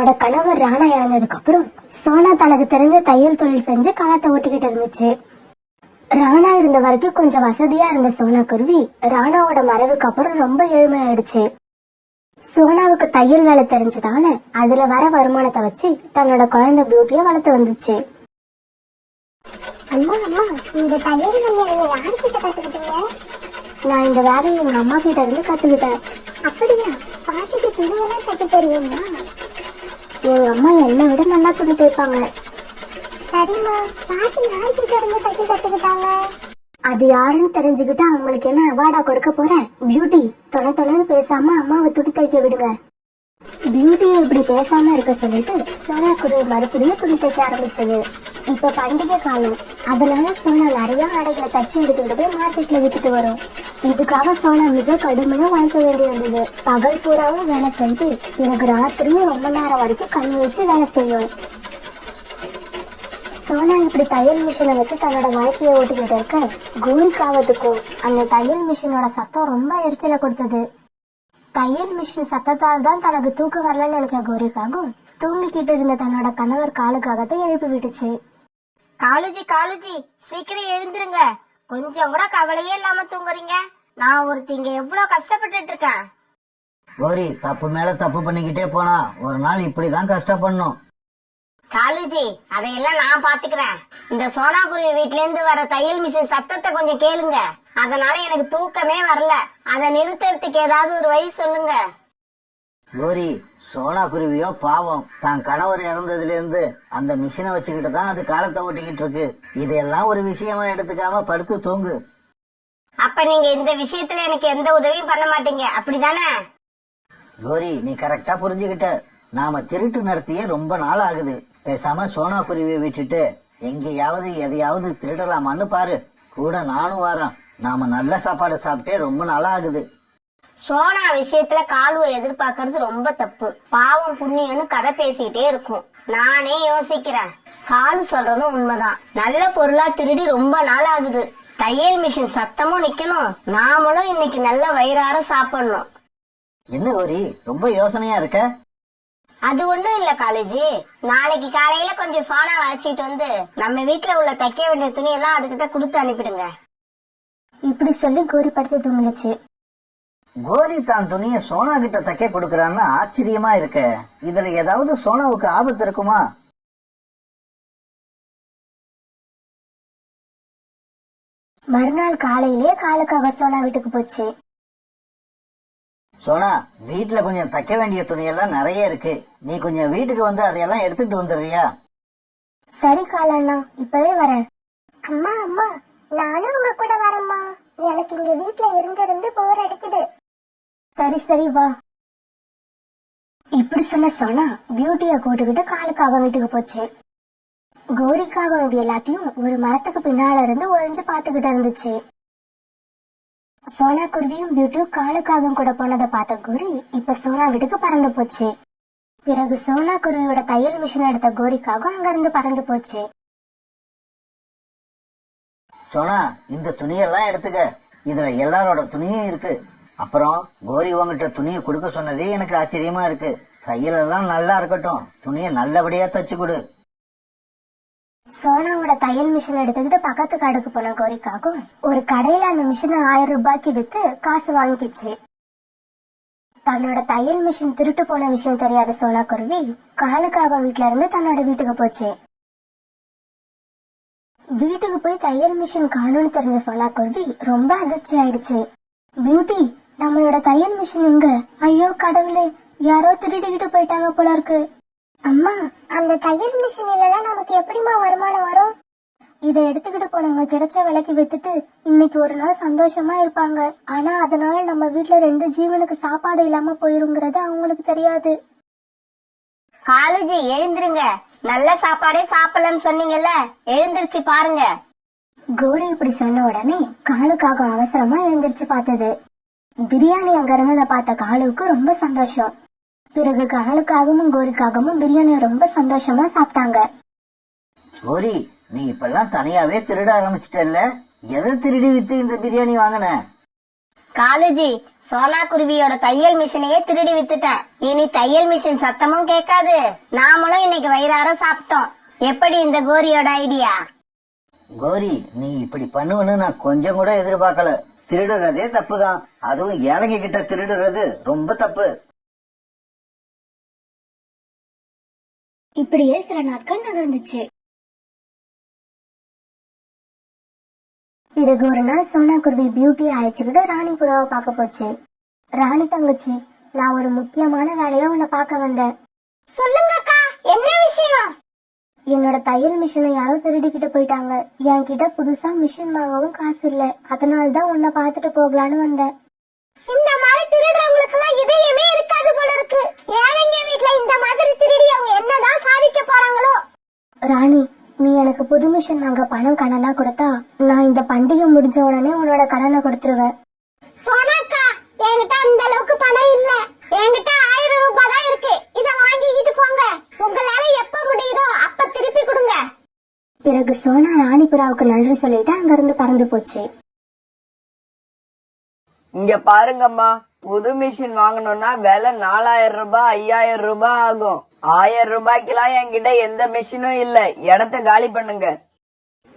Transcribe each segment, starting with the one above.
தன்னோட கணவர் ராணா இறந்ததுக்கு அப்புறம் சோனா தனக்கு தெரிஞ்ச தையல் தொழில் செஞ்சு காலத்தை ஓட்டிக்கிட்டு இருந்துச்சு. ராணா இருந்த வரைக்கும் கொஞ்சம் வசதியா இருந்த சோனா குருவி ராணாவோட மறைவுக்கு அப்புறம் ரொம்ப ஏழ்மையாயிடுச்சு. சோனாவுக்கு தையல் வேலை தெரிஞ்சதால அதுல வர வருமானத்தை வச்சு தன்னோட குழந்தை பியூட்டிய வளர்த்து வந்துச்சு. அம்மா அம்மா, இந்த தையல் வேலையை நீங்க யாருக்கிட்ட கத்துக்கிட்டீங்க? நான் இந்த வேலையை எங்க அம்மா கிட்ட இருந்து கத்துக்கிட்டேன். அப்படியா? பாட்டிக்கு துணியெல்லாம் தைக்க தெரியுமா? எங்க அம்மா என்னை விட நல்லா துணி தைப்பாங்க. சரிம்மா, பாட்டி யாருக்கிட்ட இருந்து தைக்க கத்துக்கிட்டாங்க? அது யாருன்னு தெரிஞ்சுக்கிட்டு அவங்களுக்கு என்ன அவார்டா கொடுக்க போறேன். பியூட்டி தொணன்னு பேசாம அம்மாவை துணி தைக்க விடுங்க. பியூட்டியை இப்படி பேசாம இருக்க சொல்லிட்டு சோனா குருவி மறுபடியும் துணி தைக்க ஆரம்பிச்சது. இப்ப பண்டிகை காலம், அதனால சோனா நிறைய ஆடைகளை தச்சு எடுத்துக்கிட்டு போய் மார்க்கெட்ல வித்துட்டு வரும். இதுக்காக சோனா மிக கடுமையா உழைக்க வேண்டி வந்தது. பகல் பூராவும் வேலை செஞ்சு எனக்கு ராத்திரியும் ரொம்ப நேரம் வரைக்கும் கண் வச்சு வேலை செய்யும். சோனா இப்படி தையல் மிஷினை வச்சு தன்னோட வாழ்க்கையை ஓட்டிக்கிட்டு இருக்க கோரிக்காவதுக்கும் அந்த தையல் மிஷினோட சத்தம் ரொம்ப எரிச்சலை கொடுத்தது. தையல் மிஷின் சத்தத்தால் தான் தனக்கு தூக்கம் வரலன்னு நினைச்ச கோரிக்காகவும் தூங்கிக்கிட்டு இருந்த தன்னோட கணவர் காலுக்காகத்தை எழுப்பி விட்டுச்சு. காலுஜி காலுஜி, சீக்கிரம் எழுந்துருங்க. கொஞ்சம் கூட கவலையே இல்லாம தூங்குறீங்க. நான் ஒருத்தி இங்க எவ்வளவு கஷ்டப்பட்டுட்டு இருக்கேன். கோரி, தப்பு மேல தப்பு பண்ணிக்கிட்டே போனா ஒரு நாள் இப்படிதான் கஷ்டப்படணும். காலுஜி, அதையெல்லாம் நான் பாத்துக்கிறேன். இந்த சோனா குருவி வீட்ல இருந்து வர தையல் மிஷின் சத்தத்தை கொஞ்சம் கேளுங்க. அதனால எனக்கு தூக்கமே வரல. அதை நிறுத்துறதுக்கு ஏதாவது ஒரு வழி சொல்லுங்க. கோரி, சோனா குருவியோ பாவம், தான் கணவர் இறந்ததுல இருந்து அந்த மிஷினை வச்சுக்கிட்டு தான் அது காலத்தை ஓட்டிக்கிட்டு இருக்கு. இதெல்லாம் ஒரு விஷயமா எடுத்துக்காம படுத்து தூங்கு. அப்ப நீங்க இந்த விஷயத்துல எனக்கு எந்த உதவியும் பண்ண மாட்டீங்க, அப்படிதானே? கோரி, நீ கரெக்டா புரிஞ்சுக்கிட்ட. நாம திருட்டு நடத்தியே ரொம்ப நாள் ஆகுது. பேசாம சோனா குருவியை விட்டுட்டு எங்கேயாவது எதையாவது திருடலாமான்னு பாரு. கூட நானும் வரேன். நாம நல்ல சாப்பாடு சாப்பிட்டே ரொம்ப நாளா ஆகுது. சோனா விஷயத்துல காலுவை எதிர்பார்க்கறது ரொம்ப தப்பு. பாவம் புண்ணியம்னு கதை பேசிக்கிட்டே இருக்கும். நானே யோசிக்கிறேன். காலு சொல்றதும் உண்மைதான். நல்ல பொருளா திருடி ரொம்ப நாள் ஆகுது. தையல் மிஷின் சத்தமும் நிக்கணும், நாமளும் இன்னைக்கு நல்ல வயிறார சாப்பிடணும். என்ன கோரி, ரொம்ப யோசனையா இருக்க? அது ஒண்ணும் இல்ல காலேஜி. நாளைக்கு காலையில கொஞ்சம் சோனா வளைச்சிட்டு வந்து நம்ம வீட்டுல உள்ள தைக்க வேண்டிய துணி எல்லாம் அதுகிட்ட கொடுத்து அனுப்பிடுங்க. இப்படி சொல்லி கோரி படுத்து தூங்கிடுச்சு. கோரி தான் துணிய சோனா கிட்ட தைக்க கொடுக்கறான்னு ஆச்சரியமா இருக்க. இதுல ஏதாவது சோனாவுக்கு ஆபத்து இருக்குமா? மறுநாள் காலையிலேயே காலுக்காக சோனா வீட்டுக்கு போச்சு. சோனா, வீட்டுல கொஞ்சம் தைக்க வேண்டிய துணியெல்லாம் நிறைய இருக்கு. நீ கொஞ்சம் வீட்டுக்கு வந்து அதையெல்லாம் எடுத்துட்டு வந்துடுறியா? சரி காலண்ணா, இப்பவே வரேன். அம்மா அம்மா, நானும் உங்க கூட வரேம்மா. எனக்கு இங்க வீட்டுல இருந்து போர் அடிக்குது. சரி வா. இப்படி சொன்ன சோனா பியூட்டிய கூட்டுக்கிட்டு காலுக்காக வீட்டுக்கு போச்சு. கோரிக்காக இது எல்லாத்தையும் ஒரு மரத்துக்கு பின்னால இருந்து ஒழிஞ்சு பாத்துக்கிட்டு இருந்துச்சு. சோனா குருவியும் பியூட்டியும் காலுக்காகவும் கூட போனதை பார்த்த கோரி இப்ப சோனா வீட்டுக்கு பறந்து போச்சு. பிறகு சோனா குருவியோட தையல் மிஷின் எடுத்த கோரிக்காகவும் அங்க இருந்து பறந்து போச்சு. சோனா, இந்த துணியெல்லாம் எடுத்துக்க. இதுல எல்லாரோட துணியும் இருக்கு. அப்புறம் கோரி உங்ககிட்ட துணியை கொடுக்க சொன்னதே எனக்கு ஆச்சரியமா இருக்கு. தையல் எல்லாம் நல்லா இருக்கட்டும், துணியை நல்லபடியா தச்சு கொடு. சோனாவோட தையல் மிஷின் எடுத்துக்கிட்டு பக்கத்து கடைக்கு போன கோரிக்காகவும் ஒரு கடையில அந்த மிஷினை 1000 ரூபாய்க்கு வித்து காசு வாங்கிச்சு. தன்னோட தையல் மிஷின் திருட்டு போன விஷயம் தெரியாத சோனா குருவி காலுக்காக வீட்டுல இருந்து தன்னோட வீட்டுக்கு போச்சு. வீட்டுக்கு போய் தையல் மிஷின் காணும்னு தெரிஞ்ச சோனா குருவி ரொம்ப அதிர்ச்சி ஆயிடுச்சு. பியூட்டி, நம்மளோட தையல் மிஷின் எங்க? ஐயோ கடவுளே, யாரோ திருடிக்கிட்டு போயிட்டாங்க போல இருக்கு. அம்மா, அந்த தையல் மிஷின் இல்லைன்னா நமக்கு எப்படிமா வருமானம் வரும்? இதை எடுத்துக்கிட்டு போனவங்க கிடைச்ச விலைக்கு வித்துட்டு இன்னைக்கு ஒரு நாள் சந்தோஷமா இருப்பாங்க. ஆனா அதனால நம்ம வீட்டுல 2 ஜீவனுக்கு சாப்பாடு இல்லாம போயிருங்கிறது அவங்களுக்கு தெரியாது. காலேஜி எழுந்துருங்க. நல்ல சாப்பாடே சாப்பிடலன்னு சொன்னீங்கல்ல, எழுந்திருச்சு பாருங்க. கோரி இப்படி சொன்ன உடனே காலுக்காக அவசரமா எழுந்திருச்சு பார்த்தது. பிரியாணி அங்க இருந்ததை பார்த்த காலுவுக்கு ரொம்ப சந்தோஷம். பிறகு காலுக்காகவும் கோரிக்காகவும் பிரியாணியை ரொம்ப சந்தோஷமா சாப்பிட்டாங்க. கோரி, நீ இப்பெல்லாம் தனியாவே திருட ஆரம்பிச்சிட்டல்ல? எதை திருடி வித்து இந்த பிரியாணி வாங்கின? காலேஜி, சோனா குருவியோட தையல் மிஷினையே திருடி வித்துட்டேன். இனி தையல் மிஷின் சத்தமும் கேட்காது. நாமளும் இன்னைக்கு வயிறார சாப்பிட்டோம். எப்படி இந்த கோரியோட ஐடியா? கோரி, நீ இப்படி பண்ணுவன்னு நான் கொஞ்சம் கூட எதிர்பார்க்கல. திருடுறதே தப்புதான், அதுவும் ஏழைங்க கிட்ட திருடுறது ரொம்ப தப்பு. இப்படியே சில நாட்கள் நகர்ந்துச்சு. பிறகு ஒரு நாள் சோனா குருவி பியூட்டியை அழைச்சுக்கிட்டு ராணி புறாவை பார்க்க போச்சு. ராணி தங்கச்சி, நான் ஒரு முக்கியமான வேலையா உன்னை பார்க்க வந்தேன். சொல்லுங்கக்கா, என்ன விஷயம்? என்னோட தையல் மிஷினை யாரோ திருடிக்கிட்டு போயிட்டாங்க. என்கிட்ட புதுசா மிஷின் வாங்கவும் காசு இல்ல. அதனாலதான் உன்னை பார்த்துட்டு போகலான்னு வந்தேன். இந்த மாதிரி திருடுறவங்களுக்கு எல்லாம் இதயமே இருக்காது போல இருக்கு. ஏழைங்க வீட்ல இந்த மாதிரி திருடி அவங்க என்னதான் சாதிக்க போறாங்களோ. ராணி, நீ எனக்கு புது மிஷின் வாங்க பணம் கடனா கொடுத்தா நான் இந்த பண்டிகை முடிஞ்ச உடனே உன்னோட கடனை கொடுத்துருவேன். சோனாக்கா, என்கிட்ட அந்த அளவுக்கு பணம் இல்ல. என்கிட்ட 1000 ரூபாய் தான் இருக்கு. இத வாங்கிக்கிட்டு போங்க. உங்களால எப்ப முடியுதோ அப்ப திருப்பி கொடுங்க. பிறகு சோனா ராணி புறாவுக்கு நன்றி சொல்லிட்டு அங்கிருந்து பறந்து போச்சு. இங்க பாருங்கம்மா, புது மிஷின் வாங்கணும்னா விலை 4000 ரூபாய் 5000 ரூபாய் ஆகும். 1000 ரூபாய்க்கெல்லாம் என்கிட்ட எந்த மிஷினும் இல்ல. இடத்த காலி பண்ணுங்க.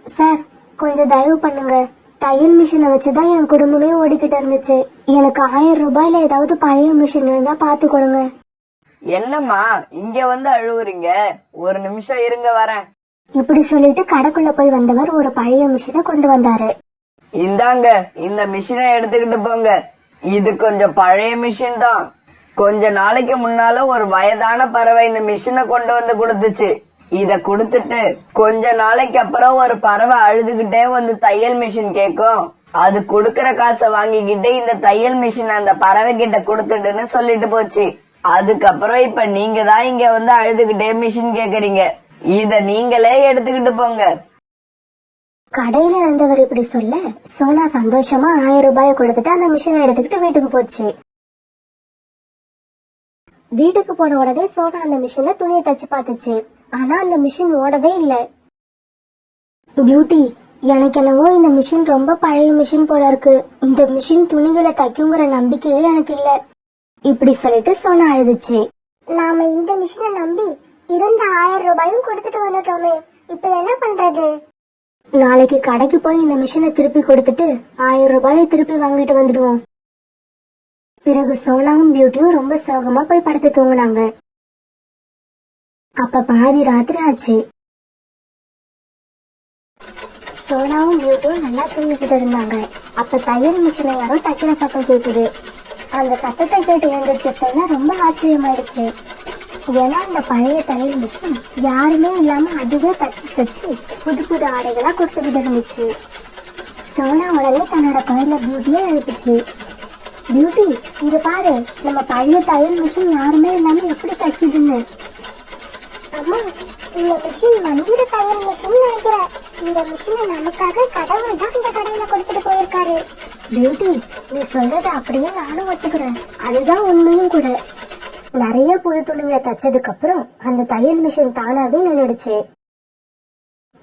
சார், கொஞ்சம் தயவு பண்ணுங்க. தையல் மிஷினை வச்சுதான் என் குடும்பமே ஓடிக்கிட்டு இருந்துச்சு. எனக்கு 1000 ரூபாயில ஏதாவது பழைய மிஷின் இருந்தா பாத்து கொடுங்க. என்னம்மா இங்க வந்து அழுவுறீங்க? ஒரு நிமிஷம் இருங்க, வரேன். இப்படி சொல்லிட்டு கடைக்குள்ள போய் வந்தவர் ஒரு பழைய மிஷினை கொண்டு வந்தாரு. இந்தாங்க, இந்த மிஷினை எடுத்துக்கிட்டு போங்க. இது கொஞ்சம் பழைய மிஷின் தான். கொஞ்ச நாளைக்கு முன்னால ஒரு வயதான பறவை இந்த மிஷினை கொண்டு வந்து கொடுத்துச்சு. இத கொடுத்துட்டு கொஞ்ச நாளைக்கு அப்புறம் ஒரு பறவை அழுதுகிட்டே வந்து தையல் மிஷின் கேக்கும். அது கொடுக்கற காசை வாங்கிக்கிட்டு இந்த தையல் மிஷின் அந்த பறவை கிட்ட கொடுத்துட்டுன்னு சொல்லிட்டு போச்சு. அதுக்கப்புறம் இப்ப நீங்க தான் இங்க வந்து அழுதுகிட்டே மிஷின் கேக்குறீங்க. இத நீங்களே எடுத்துக்கிட்டு போங்க. கடையில இருந்தவர் இப்படி சொல்ல சோனா சந்தோஷமா 1000 ரூபாயை கொடுத்துட்டு அந்த மிஷினை எடுத்துக்கிட்டு வீட்டுக்கு போச்சு. வீட்டுக்கு போன உடனே சோனா அந்த மிஷின்ல துணியை தச்சு பார்த்துச்சு. ஆனா அந்த மிஷின் ஓடவே இல்ல. பியூட்டி, எனக்கு என்னவோ இந்த மிஷின் ரொம்ப பழைய மிஷின் போல இருக்கு. இந்த மிஷின் துணிகளை தைக்குங்கிற நம்பிக்கையே எனக்கு இல்ல. இப்படி சொல்லிட்டு சோனா அழுதுச்சு. நாம இந்த மிஷினை நம்பி இருந்த 1000 ரூபாயும் கொடுத்துட்டு வந்துட்டோமே, இப்ப என்ன பண்றது? நாளைக்கு கடைக்கு போய் இந்த மிஷினை திருப்பி கொடுத்துட்டு 1000 ரூபாயை திருப்பி வாங்கிட்டு வந்துடுவோம். பிறகு சோனாவும் பியூட்டியும் ரொம்ப சோகமா போய் படுத்து தூங்குனாங்க. அப்ப பாதி ராத்திரி ஆச்சு. சோனாவும் பியூட்டியும் நல்லா தூங்கிக்கிட்டு இருந்தாங்க. அப்ப தையல் மிஷினை யாரோ தைக்கிற சத்தம் கேக்குது. அந்த சத்தத்தை கேட்டு எழுந்திரிச்சு சோனா ரொம்ப ஆச்சரியமாயிடுச்சு. ஏன்னா அந்த பழைய தையல் மிஷின் யாருமே இல்லாம அதுவே தச்சு தச்சு புது புது ஆடைகளா கொடுத்துக்கிட்டு இருந்துச்சு. சோனா உடனே தன்னோட குழந்தை பியூட்டியை எழுப்பிச்சு. பியூட்டி, இங்க பாரு, நம்ம பழைய தையல் மிஷின் யாருமே இல்லாம எப்படி தைக்குதுன்னு. அம்மா, இந்த மிஷின் மந்திர தையல் மிஷின் நினைக்கிறேன். இந்த மிஷினை நமக்காக கடவுள் தான் இந்த கடையில கொடுத்துட்டு போயிருக்காரு. பியூட்டி, நீ சொல்றது அப்படியே நானும் ஒத்துக்கிறேன். அதுதான் உண்மையும் கூட. நிறைய புது துணிகளை தச்சதுக்கு அப்புறம் அந்த தையல் மிஷின் தானாவே நின்னுடுச்சு.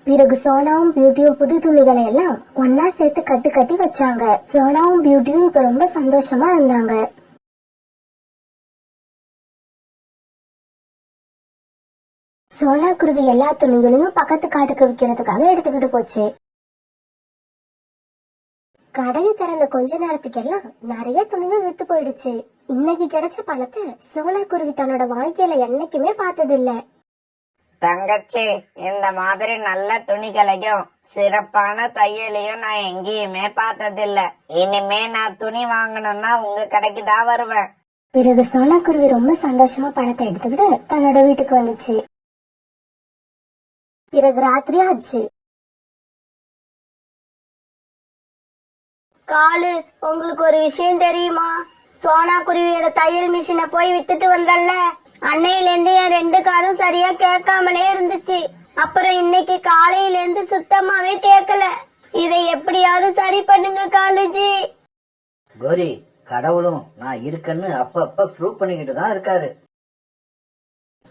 பிறகு சோனாவும் பியூட்டியும் புது துணிகளை எல்லாம் ஒன்னா சேர்த்து கட்டி கட்டி வச்சாங்க. சோனாவும் பியூட்டியும் இப்ப ரொம்ப சந்தோஷமா இருந்தாங்க. சோனா குருவி எல்லா துணிகளையும் பக்கத்து காட்டுக்கு விற்கிறதுக்காக எடுத்துக்கிட்டு போச்சு. கடையை திறந்த கொஞ்ச நேரத்துக்கு எல்லாம் நிறைய துணிகள் வித்து போயிடுச்சு. இன்னைக்கு கிடைச்ச பணத்தை சோனா குருவி தன்னோட வாழ்க்கையில என்னைக்குமே பார்த்தது இல்ல. தங்கச்சி, இந்த மாதிரி நல்ல துணிகளையும் சிறப்பான தையலையும் நான் எங்கேயுமே பார்த்ததில்ல. இனிமே நான் துணி வாங்கணும்னா உங்க கடைக்கு தான் வருவேன். பிறகு சோனா குருவி ரொம்ப சந்தோஷமா பணத்தை எடுத்துக்கிட்டு தன்னோட வீட்டுக்கு வந்துச்சு. பிறகு ராத்திரி ஆச்சு. காலு, உங்களுக்கு ஒரு விஷயம் தெரியுமா? சோனா குருவியோட தையல் மிஷினை போய் வித்துட்டு வந்தல்ல, அன்னையில இருந்து என் 2 காலும் சரியா கேட்காமலே இருந்துச்சு. அப்புறம் இன்னைக்கு காலையில இருந்து சுத்தமாவே கேட்கல. இதை எப்படியாவது சரி பண்ணுங்க காலுஜி. கோரி, கடவுளும் நான் இருக்கேன்னு அப்ப ப்ரூவ் பண்ணிக்கிட்டு தான் இருக்காரு.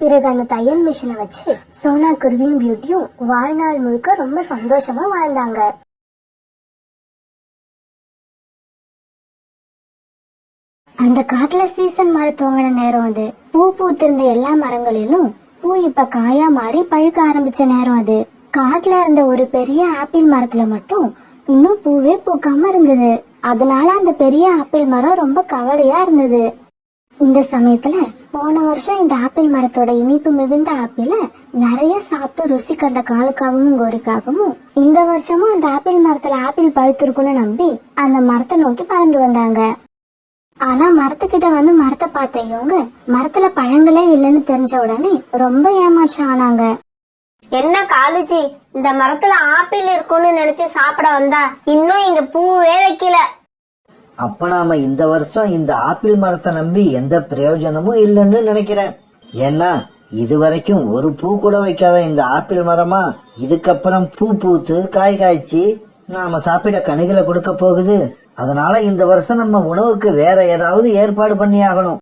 பிறகு அந்த தையல் மிஷினை வச்சு சோனா குருவியும் பியூட்டியும் வாழ்நாள் முழுக்க ரொம்ப சந்தோஷமா வாழ்ந்தாங்க. அந்த காட்டுல சீசன் மரம் துவங்கின நேரம் அது. பூ பூத்திருந்த எல்லா மரங்களிலும் பூ இப்ப காயா மாறி பழுக்க ஆரம்பிச்ச நேரம் அது. காட்டுல இருந்த ஒரு பெரிய ஆப்பிள் மரத்துல மட்டும் இன்னும் பூவே பூக்காம இருந்தது. அதனால அந்த பெரிய ஆப்பிள் மரம் ரொம்ப கவலையா இருந்தது. இந்த சமயத்துல போன வருஷம் இந்த ஆப்பிள் மரத்தோட இனிப்பு மிகுந்த ஆப்பிள நிறைய சாப்பிட்டு ருசி கண்ட காலுக்காகவும் கோரிக்காகவும் இந்த வருஷமும் அந்த ஆப்பிள் மரத்துல ஆப்பிள் பழுத்திருக்குன்னு நம்பி அந்த மரத்தை நோக்கி பறந்து வந்தாங்க. ஆனா மரத்துக்கிட்ட வந்து மரத்தை பார்த்த இவங்க மரத்துல பழங்களே இல்லைன்னு தெரிஞ்ச உடனே ரொம்ப ஏமாற்றம் ஆனாங்க. என்ன காலுஜி, இந்த மரத்துல ஆப்பிள் இருக்கும்னு நினைச்சு சாப்பிட வந்தா இன்னும் இங்க பூவே வைக்கல. அப்ப நாம இந்த வருஷம் இந்த ஆப்பிள் மரத்தை நம்பி எந்த பிரயோஜனமும் இல்லைன்னு நினைக்கிறேன். ஏன்னா இதுவரைக்கும் ஒரு பூ கூட வைக்காத இந்த ஆப்பிள் மரமா இதுக்கப்புறம் பூ பூத்து காய் காய்ச்சி நாம சாப்பிட கனிகளை கொடுக்க போகுது. அதனால இந்த வருஷம் நம்ம உணவுக்கு வேற ஏதாவது ஏற்பாடு பண்ணி ஆகணும்.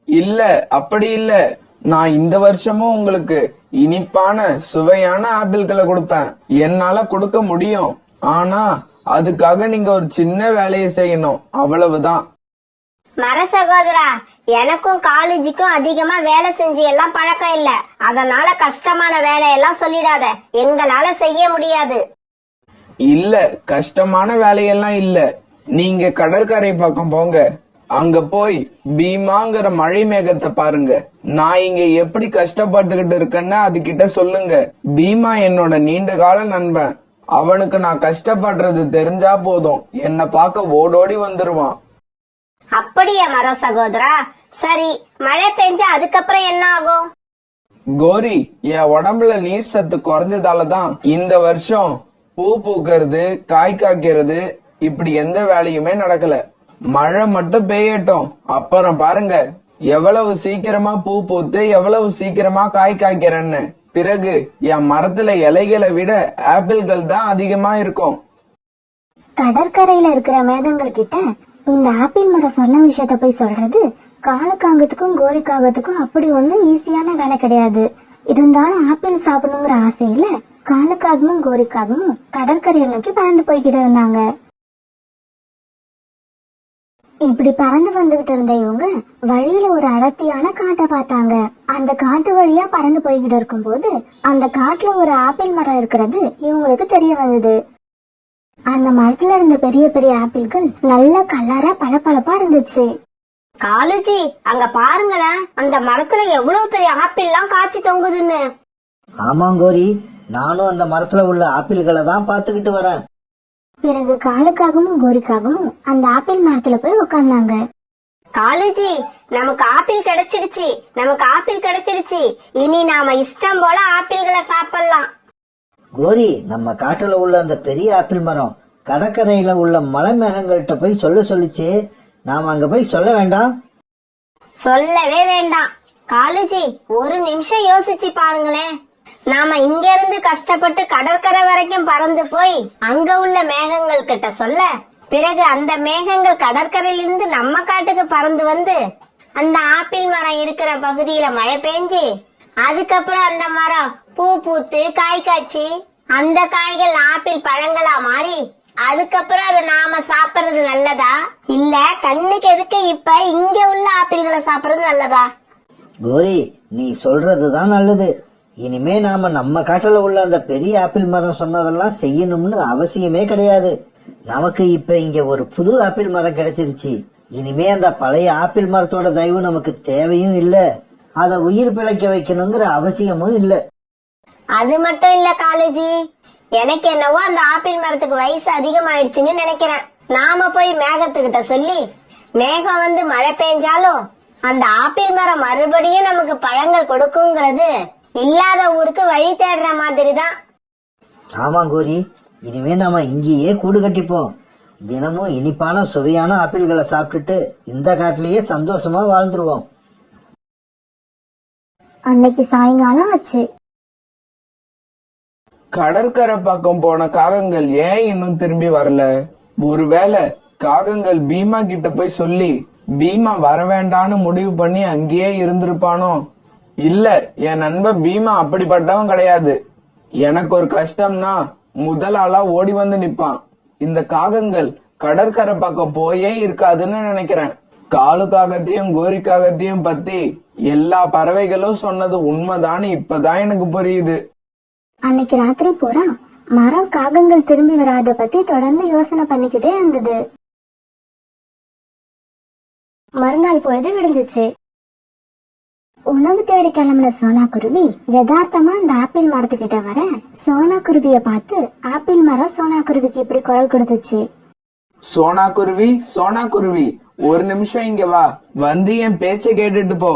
இல்ல, அப்படி இல்ல. நான் இந்த வருஷமும் உங்களுக்கு இனிப்பான சுவையான ஆப்பிள்களை கொடுப்பேன். என்னால கொடுக்க முடியும். ஆனா அதுக்காக நீங்க ஒரு சின்ன வேலையை செய்யணும், அவ்வளவுதான். மர சகோதரா, எனக்கும் காலேஜுக்கும் அதிகமா வேலை செஞ்சு எல்லாம் பழக்கம் இல்ல. அதனால கஷ்டமான வேலையெல்லாம் சொல்லிடாத, எங்களால செய்ய முடியாது. இல்ல, கஷ்டமான வேலையெல்லாம் இல்ல. நீங்க கடற்கரை பக்கம் போங்க. அங்க போய் பீமாங்கிற மழை மேகத்தை பாருங்க. நான் இங்க எப்படி கஷ்டப்பட்டுகிட்டு இருக்கேன்னு அதுகிட்ட சொல்லுங்க. பீமா என்னோட நீண்ட கால நண்பன். அவனுக்கு நான் கஷ்டப்படுறது தெரிஞ்சா போதும், என்ன பார்க்க ஓடோடி வந்துருவான். அப்படியா மர சகோதரா? சரி, மழை பெஞ்சா அதுக்கப்புறம் என்ன ஆகும்? கோரி, என் உடம்புல நீர் சத்து குறைஞ்சதாலதான் இந்த வருஷம் பூ பூக்கிறது காய் காய்க்கிறது இப்படி எந்த வேலையுமே நடக்கல. மழை மட்டும் பெய்யட்டும், அப்புறம் பாருங்க எவ்வளவு சீக்கிரமா பூ பூத்து எவ்வளவு சீக்கிரமா காய் காய்க்கிறேன்னு. பிறகு என் மரத்துல இலைகளை விட ஆப்பிள்கள் தான் அதிகமா இருக்கும். கடற்கரையில இருக்கிற மேகங்கள் கிட்ட இந்த ஆப்பிள் மரம் சொன்ன விஷயத்த போய் சொல்றது காலுக்காகத்துக்கும் கோரிக்காகத்துக்கும் அப்படி ஒண்ணும் ஈஸியான வேலை கிடையாது. இருந்தாலும் ஆப்பிள் சாப்பிடணுங்கிற ஆசையில காலுக்காகவும் கோரிக்காகவும் கடற்கரையை நோக்கி பறந்து போய்கிட்டு இருந்தாங்க. இப்படி பறந்து வந்துகிட்டு இருந்த இவங்க வழியில ஒரு அடர்த்தியான காட்டை பார்த்தாங்க. அந்த காட்டு வழியா பறந்து போய்கிட்டு இருக்கும் போது அந்த காட்டுல ஒரு ஆப்பிள் மரம் இருக்கிறது இவங்களுக்கு தெரிய வந்தது. அந்த மரத்துல இருந்த பெரிய பெரிய ஆப்பிள்கள் நல்ல கலரா பளபளப்பா இருந்துச்சு. காலேஜி, அங்க பாருங்களேன், அந்த மரத்துல எவ்வளவு பெரிய ஆப்பிள்லாம் காய்ச்சி தொங்குதுன்னு. ஆமாங்கோரி, நானும் அந்த மரத்துல உள்ள ஆப்பிள்களை தான் பாத்துக்கிட்டு வரேன். பிறகு காலுக்காகவும் கோரிக்காகவும் அந்த ஆப்பிள் மரத்துல போய் உட்கார்ந்தாங்க. காலேஜி, நமக்கு ஆப்பிள் கிடைச்சிடுச்சு, நமக்கு ஆப்பிள் கிடைச்சிடுச்சு. இனி நாம இஷ்டம் போல ஆப்பிள்களை சாப்பிடலாம். கோரி, நம்ம காட்டுல உள்ள அந்த பெரிய ஆப்பிள் மரம் கடற்கரையில உள்ள மலை மேகங்கள்கிட்ட போய் சொல்லிச்சு. நாம அங்க போய் சொல்ல வேண்டாம்? சொல்லவே வேண்டாம். காலேஜி, ஒரு நிமிஷம் யோசிச்சு பாருங்களேன். நாம இங்க இருந்து கஷ்டப்பட்டு கடற்கரை வரைக்கும் பறந்து போய் அங்க உள்ள மேகங்கள் கிட்ட சொல்ல, பிறகு அந்த மேகங்கள் கடற்கரையிலிருந்து நம்ம காட்டுக்கு பறந்து வந்து அந்த ஆப்பிள் மரம் இருக்கிற பகுதியில மழை பெஞ்சு அதுக்கப்புறம் அந்த மரம் பூ பூத்து காய் காய்ச்சி அந்த காய்கள் ஆப்பிள் பழங்களா மாறி அதுக்கப்புறம் அதை நாம சாப்பிடுறது நல்லதா, இல்ல கண்ணுக்கு எதுக்கு இப்ப இங்க உள்ள ஆப்பிள்களை சாப்பிடுறது நல்லதா? கோரி, நீ சொல்றதுதான் நல்லது. இனிமே நாம நம்ம காட்டுல உள்ள அந்த பெரிய ஆப்பிள் மரம் சொன்னதெல்லாம் செய்யணும்னு அவசியமே கிடையாது. நமக்கு இப்ப இங்க ஒரு புது ஆப்பிள் மரம் கிடைச்சிருச்சு. இனிமே அந்த பழைய ஆப்பிள் மரத்தோட தயவு நமக்கு தேவையும் இல்ல, அத உயிர் பிழைக்க வைக்கணுங்கிற அவசியமும் இல்ல. அது மட்டும் இல்ல காலேஜி, எனக்கு என்னவோ அந்த ஆப்பிள் மரத்துக்கு வயசு அதிகமாயிடுச்சுன்னு நினைக்கிறேன். நாம போய் மேகத்துக்கிட்ட சொல்லி மேகம் வந்து மழை பெஞ்சாலும் அந்த ஆப்பிள் மரம் மறுபடியும் நமக்கு பழங்கள் கொடுக்குங்கிறது இல்லாத ஊருக்கு வழி தேடுற மாதிரி தான். ஆமா கோரி, இனிமே நாம இங்கேயே கூடு கட்டிப்போம். தினமும் இனிப்பான சுவையான ஆப்பிள்களை சாப்பிட்டுட்டு இந்த காட்டிலேயே சந்தோஷமா வாழ்ந்துருவோம். அன்னைக்கு சாயங்காலம் ஆச்சு. கடற்கரை பக்கம் போன காகங்கள் ஏன் இன்னும் திரும்பி வரல? ஒருவேளை காகங்கள் பீமா கிட்ட போய் சொல்லி பீமா வர வேண்டான்னு முடிவு பண்ணி அங்கேயே இருந்திருப்பானோ? இல்ல, என் நண்பன் பீமா அப்படிப்பட்டவன் கிடையாது. எனக்கு ஒரு கஷ்டம்னா முதல் ஆளா ஓடி வந்து நிப்பான். இந்த காகங்கள் கடற்கரை பக்கம் போயே இருக்காதுன்னு நினைக்கிறேன். காலுக்காகத்தையும் கோரிக்காகத்தையும் பத்தி எல்லா பறவைகளும் சொன்னது உண்மைதான்னு இப்பதான் எனக்கு புரியுது. அன்னைக்கு ராத்திரி பூரா மரம் காகங்கள் திரும்பி வராத பத்தி தொடர்ந்து யோசனை பண்ணிக்கிட்டே இருந்தது. மறுநாள் பொழுது விடிஞ்சிச்சு. உணவு தேடி கிளம்பின சோனா குருவி யதார்த்தமா அந்த ஆப்பிள் மரத்துக்கிட்ட வர சோனா குருவிய பார்த்து ஆப்பிள் மரம் சோனா குருவிக்கு இப்படி குரல் கொடுத்துச்சு. சோனா குருவி, சோனா குருவி, ஒரு நிமிஷம் இங்க வா, வந்து என் பேச்ச கேட்டுட்டு போ.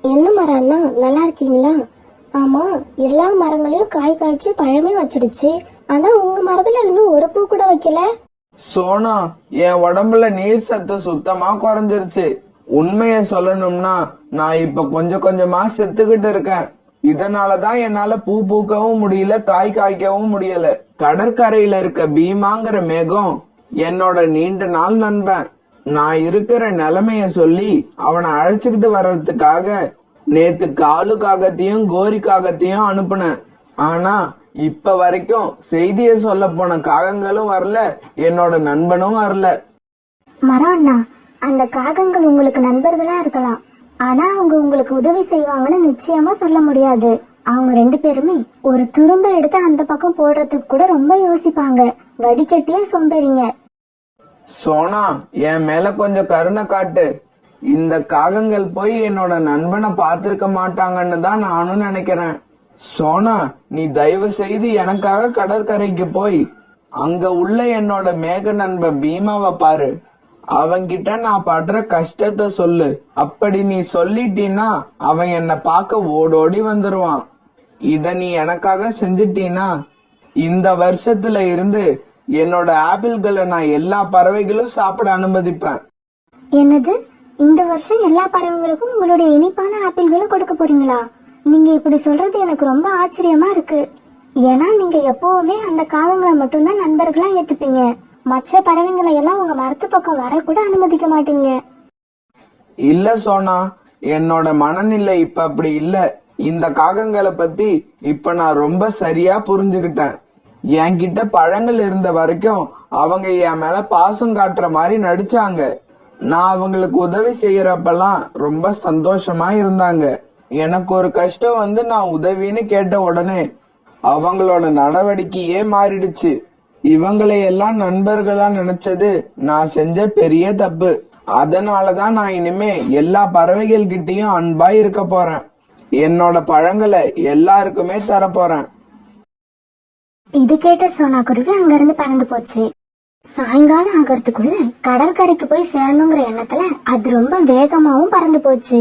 என்ன மரம் அண்ணா, நல்லா இருக்கீங்களா? ஆமா, எல்லா மரங்களையும் காய் காய்ச்சி பழமே வச்சிடுச்சு. ஆனா உங்க மரத்துல இன்னும் ஒரு பூ கூட வைக்கல. சோனா, என் உடம்புல நீர் சத்து சுத்தமா குறைஞ்சிருச்சு. உண்மைய சொல்லணும்னா நான் இப்ப கொஞ்சம் கொஞ்சமா செத்துக்கிட்டு இருக்கேன். இதனாலதான் என்னால பூ பூக்கவும் முடியல, காய் காய்க்கவும் முடியல. கடற்கரையில இருக்க பீமாங்கிற மேகம் என்னோட நீண்ட நாள் நண்பன். நான் இருக்கிற நிலைமைய சொல்லி அவனை அழைச்சுக்கிட்டு வர்றதுக்காக நேத்து காலுக்காகத்தையும் கோரிக்காகத்தையும் அனுப்புனேன். ஆனா இப்ப வரைக்கும் செய்திய சொல்ல போன காகங்களும் வரல, என்னோட நண்பனும் வரல. மரம் அண்ணா, அந்த காகங்கள் உங்களுக்கு நண்பர்களா இருக்கலாம், ஆனா அவங்க உங்களுக்கு உதவி செய்வாங்கன்னு நிச்சயமா சொல்ல முடியாது. அவங்க 2 பேருமே ஒரு துரும்ப எடுத்து அந்த பக்கம் போடுறதுக்கு கூட ரொம்ப யோசிப்பாங்க. வடிகட்டியே சோம்பேறிங்க. சோனா, என் மேல கொஞ்சம் கருணை காட்டு. இந்த காகங்கள் போய் என்னோட நண்பனை பார்த்திருக்க மாட்டாங்கன்னு தான் நானும் நினைக்கிறேன். சோனா, நீ தயவு செய்து எனக்காக கடற்கரைக்கு போய் அங்க உள்ள என்னோட மேக நண்பன் பீமாவை பாரு. அவன்கிட்ட நான் படுற கஷ்டத்தை சொல்லு. அப்படி நீ சொல்லிட்டீன்னா அவன் என்னை பார்க்க ஓடோடி வந்துருவான். இத நீ எனக்காக செஞ்சிட்டீனா இந்த வருஷத்துல இருந்து என்னோட ஆப்பிள்களை நான் எல்லா பறவைகளும் சாப்பிட அனுமதிப்பேன். என்னது, இந்த வருஷம் எல்லா பறவைகளுக்கும் உங்களுடைய இனிப்பான ஆப்பிள்களை கொடுக்க போறீங்களா? நீங்க இப்படி சொல்றது எனக்கு ரொம்ப ஆச்சரியமா இருக்கு. ஏன்னா நீங்க எப்பவுமே அந்த காகங்களை மட்டும்தான் நண்பர்களா ஏத்துப்பீங்க. மற்ற பறவைங்களை எல்லாம் உங்க மரத்து பக்கம் வர கூட அனுமதிக்க மாட்டீங்க. இல்ல சோனா, என்னோட மனநிலை இப்ப அப்படி இல்ல. இந்த காகங்களை பத்தி இப்ப நான் ரொம்ப சரியா புரிஞ்சுகிட்டேன். என்கிட்ட பழங்கள் இருந்த வரைக்கும் அவங்க என் மேல பாசம் காட்டுற மாதிரி நடிச்சாங்க. நான் அவங்களுக்கு உதவி செய்யறப்பெல்லாம் ரொம்ப சந்தோஷமா இருந்தாங்க. எனக்கு ஒரு கஷ்டம் வந்து நான் உதவின்னு கேட்ட உடனே அவங்களோட நடவடிக்கையே மாறிடுச்சு. இவங்களை எல்லாம் நண்பர்களா நினைச்சது நான் செஞ்ச பெரிய தப்பு. அதனாலதான் நான் இனிமே எல்லா பறவைகள் கிட்டயும் அன்பா இருக்க போறேன். என்னோட பழங்களை எல்லாருக்குமே தர போறேன். இது கேட்ட சோனா குருவி அங்கிருந்து பறந்து போச்சு. சாயங்காலம் ஆகிறதுக்குள்ள கடற்கரைக்கு போய் சேரணுங்கிற எண்ணத்துல அது ரொம்ப வேகமாவும் பறந்து போச்சு.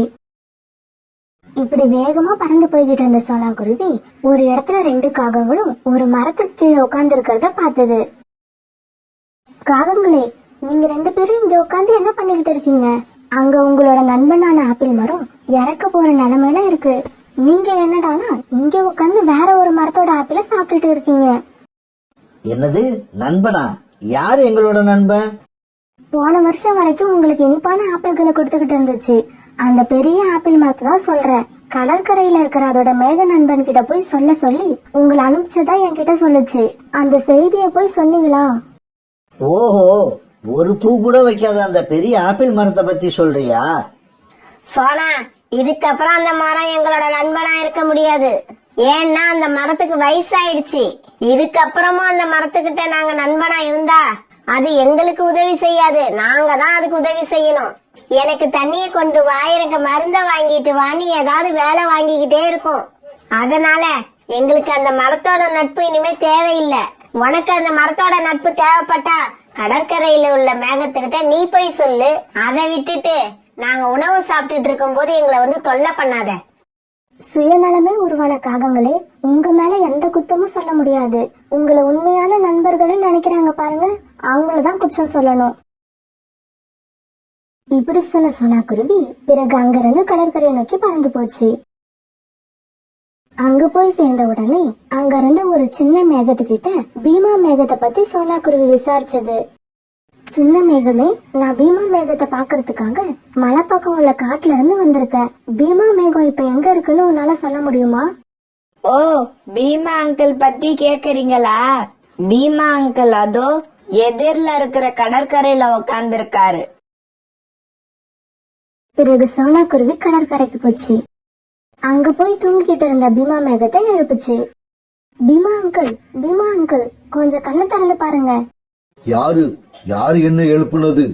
இப்படி வேகமா பறந்து போய்கிட்டு இருந்த சோனா குருவி ஒரு இடத்துல 2 காகங்களும் ஒரு மரத்துக்கு கீழே உட்கார்ந்து இருக்கிறத பார்த்தது. காகங்களே, நீங்க 2 பேரும் இங்க உட்கார்ந்து என்ன பண்ணிக்கிட்டு இருக்கீங்க? அங்க உங்களோட நண்பனான ஆப்பிள் மரம் இறக்க போற நிலைமையில இருக்கு. நீங்க என்னடானா இங்க உட்கார்ந்து வேற ஒரு மரத்தோட ஆப்பிள சாப்பிட்டுட்டு இருக்கீங்க. என்னது நண்பனா? யாரு எங்களோட நண்பன்? போன வருஷம் வரைக்கும் உங்களுக்கு இனிப்பான ஆப்பிள்களை கொடுத்துக்கிட்டு இருந்துச்சு. அந்த பெரிய ஆப்பிள் மரத்தை தான் சொல்றேன். கடற்கரையில இருக்கிற அதோட மேக நண்பன் கிட்ட போய் சொல்ல சொல்லி உங்களை அனுப்பிச்சதா என்கிட்ட சொல்லுச்சு. அந்த செய்தியை போய் சொன்னீங்களா? ஓஹோ, ஒரு பூ கூட வைக்காத அந்த பெரிய ஆப்பிள் மரத்தை பத்தி சொல்றியா? சோனா, இதுக்கப்புறம் அந்த மரம் எங்களோட நண்பனா இருக்க முடியாது. ஏன்னா அந்த மரத்துக்கு வயசாயிடுச்சு. இதுக்கப்புறமும் அந்த மரத்துக்கிட்ட நாங்க நண்பனா இருந்தா அது எங்களுக்கு உதவி செய்யாது. நாங்க தான் அதுக்கு உதவி செய்யணும். எனக்கு தண்ணியை கொண்டு வா, எனக்கு மருந்த வாங்கிட்டு வான்னு ஏதாவது வேலை வாங்கிக்கிட்டே இருக்கும். அதனால எங்களுக்கு அந்த மரத்தோட நட்பு இனிமே தேவையில்லை. உனக்கு அந்த மரத்தோட நட்பு தேவைப்பட்டா கடற்கரையில உள்ள மேகத்துக்கிட்ட நீ போய் சொல்லு. அதை விட்டுட்டு நாங்க உணவு சாப்பிட்டுட்டு இருக்கும் போது எங்களை வந்து தொல்லை பண்ணாத. சுயநலமே உருவான காகங்களே, உங்க மேல எந்த குத்தமும் சொல்ல முடியாது. உங்களை உண்மையான நண்பர்கள்னு நினைக்கிறாங்க பாருங்க, அவங்களதான் குற்றம் சொல்லணும். இப்படி சொன்ன சோனா குருவி பிறகு அங்கிருந்து கடற்கரையை நோக்கி பறந்து போச்சு. அங்க போய் சேர்ந்த உடனே அங்க இருந்த ஒரு சின்ன மேகத்துக்கிட்ட பீமா மேகத்தை பத்தி சோனா குருவி விசாரிச்சது. சின்ன மேகமே, நான் பீமா மேகத்தை பாக்குறதுக்காக மலை பக்கம் உள்ள காட்டுல இருந்து வந்திருக்கேன். பீமா மேகம் இப்ப எங்க இருக்குன்னு உன்னால சொல்ல முடியுமா? ஓ, பீமா அங்கிள் பத்தி கேக்குறீங்களா? பீமா அங்கிள் அதோ எதிர்ல இருக்கிற கடற்கரையில உக்காந்துருக்காரு. பிறகு சோனா குருவி கடற்கரைக்கு போச்சு. அங்க போய் தூங்கிட்டு இருந்த பீமா மேகத்தை எழுப்புச்சு. பீமா அங்கிள் கொஞ்சம் கண்ணை திறந்து பாருங்க. யாரு என்ன எழுப்புனது?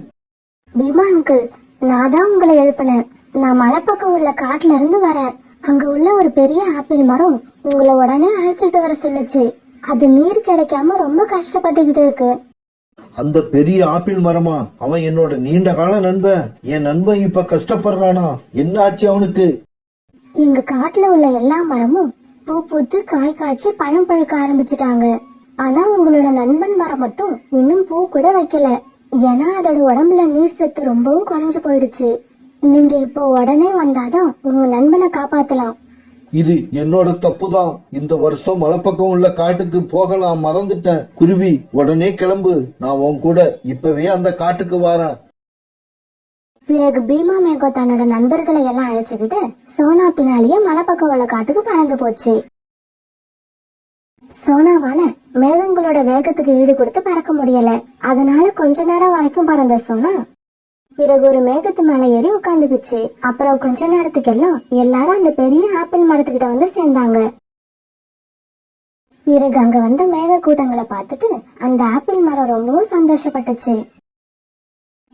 பீமா அங்கிள், நான் தான் உங்களை எழுப்பினேன். நான் மலைப்பக்கம் உள்ள காட்டுல இருந்து வரேன். அங்க உள்ள ஒரு பெரிய ஆப்பிள் மரம் உங்களை உடனே அழைச்சிட்டு வர சொல்லுச்சு. அது நீர் கிடைக்காம ரொம்ப கஷ்டப்பட்டுக்கிட்டு இருக்கு. அந்த பெரிய ஆப்பிள் மரமா? அவன் என்னோட நீண்ட கால நண்பன். என் நண்பன் இப்ப கஷ்டப்படுறானா? என்ன ஆச்சு அவனுக்கு? எங்க காட்டுல உள்ள எல்லா மரமும் பூ பூத்து காய் காய்ச்சி பழம் பழுக்க ஆரம்பிச்சுட்டாங்க. ஆனா உங்களோட நண்பன் மரம் மட்டும் இன்னும் பூ கூட வைக்கல. ஏன்னா அதோட உடம்புல நீர் சத்து ரொம்பவும் குறைஞ்சு போயிடுச்சு. நீங்க இப்போ உடனே வந்தாதான் உங்க நண்பனை காப்பாத்தலாம். இது என்னோட தப்புதான். இந்த வருஷம் மலைப்பக்கம் உள்ள காட்டுக்கு போகலாம் மறந்துட்டேன். குருவி, உடனே கிளம்பு. நான் உன் கூட இப்பவே அந்த காட்டுக்கு வரேன். பிறகு பீமா மேகம் தன்னோட நண்பர்களை எல்லாம் அழைச்சுக்கிட்டு சோனா பின்னாலேயே மலைப்பக்கம் உள்ள காட்டுக்கு பறந்து போச்சு. சோனாவால மேகங்களோட வேகத்துக்கு ஈடு கொடுத்து பறக்க முடியல. அதனால கொஞ்ச நேரம் வரைக்கும் பறந்த சோனா பிறகு ஒரு மேகத்து மேல ஏறி உட்காந்துக்குச்சு. அப்புறம் கொஞ்ச நேரத்துக்கு எல்லாம் எல்லாரும் அந்த பெரிய ஆப்பிள் மரத்துக்கிட்ட வந்து சேர்ந்தாங்க. பிறகு அங்க வந்த மேக கூட்டங்களை பார்த்துட்டு அந்த ஆப்பிள் மரம் ரொம்பவும் சந்தோஷப்பட்டுச்சு.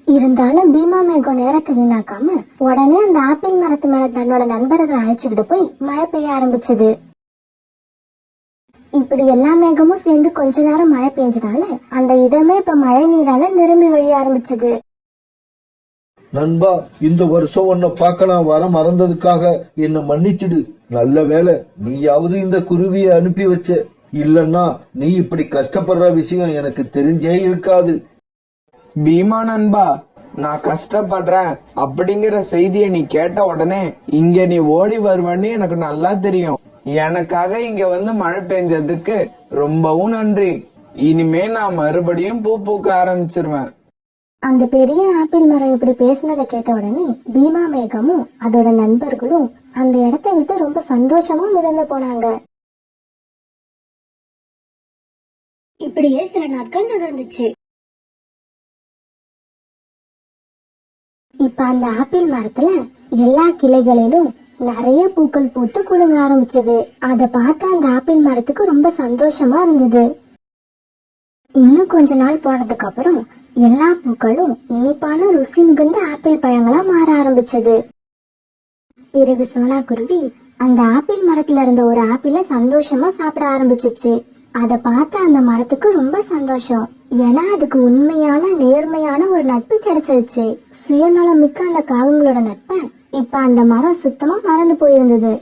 இருந்தாலும் பீமா மேகம் நேரத்தை வீணாக்காம உடனே அந்த ஆப்பிள் மரத்து மேல தன்னோட நண்பர்களை அழைச்சுக்கிட்டு போய் மழை பெய்ய ஆரம்பிச்சது. இப்படி எல்லா மேகமும் சேர்ந்து கொஞ்ச நேரம் மழை பெஞ்சதால அந்த இடமே இப்ப மழை நீரால நிரம்பி வழிய ஆரம்பிச்சது. நண்பா, இந்த வருஷம் உன்னை பார்க்க நான் வர மறந்ததுக்காக என்ன மன்னிச்சிடு. நல்ல வேளை நீயாவது இந்த குருவியை அனுப்பி வச்ச. இல்லன்னா நீ இப்படி கஷ்டப்படுற விஷயம் எனக்கு தெரிஞ்சே இருக்காது. பீமா நண்பா, நான் கஷ்டப்படுறேன் அப்படிங்கிற செய்தியை நீ கேட்ட உடனே இங்க நீ ஓடி வருவன்னு எனக்கு நல்லா தெரியும். எனக்காக இங்க வந்து மழை பெஞ்சதுக்கு ரொம்பவும் நன்றி. இனிமே நான் மறுபடியும் பூ பூக்க ஆரம்பிச்சிருவேன். அந்த பெரிய ஆப்பிள் மரம் இப்படி பேசினதை கேட்ட உடனே பீமா மேகமும் அதோட நண்பர்களும் அந்த இடத்தை விட்டு ரொம்ப சந்தோஷமா மிதந்து போனாங்க. இப்படியே சில நாட்கள் நகர்ந்துச்சு. இப்ப அந்த ஆப்பிள் மரத்துல எல்லா கிளைகளிலும் நிறைய பூக்கள் பூத்து குலுங்க ஆரம்பிச்சது. அத பார்த்த அந்த ஆப்பிள் மரத்துக்கு ரொம்ப சந்தோஷமா இருந்தது. இன்னும் கொஞ்ச நாள் போனதுக்கு அப்புறம் எல்லா பூக்களும் இனிப்பான ருசி மிகுந்த ஆப்பிள் பழங்களா மாற ஆரம்பிச்சது. பிறகு சோனா குருவி அந்த ஆப்பிள் மரத்துல இருந்த ஒரு ஆப்பிள சந்தோஷமா சாப்பிட ஆரம்பிச்சிச்சு. அத பார்த்த அந்த மரத்துக்கு ரொம்ப சந்தோஷம். ஏன்னா அதுக்கு உண்மையான நேர்மையான ஒரு நட்பு கிடைச்சிருச்சு. சுயநலம் மிக்க அந்த காகங்களோட நட்பை இப்ப அந்த மரம் சுத்தமா மறந்து போயிருந்தது.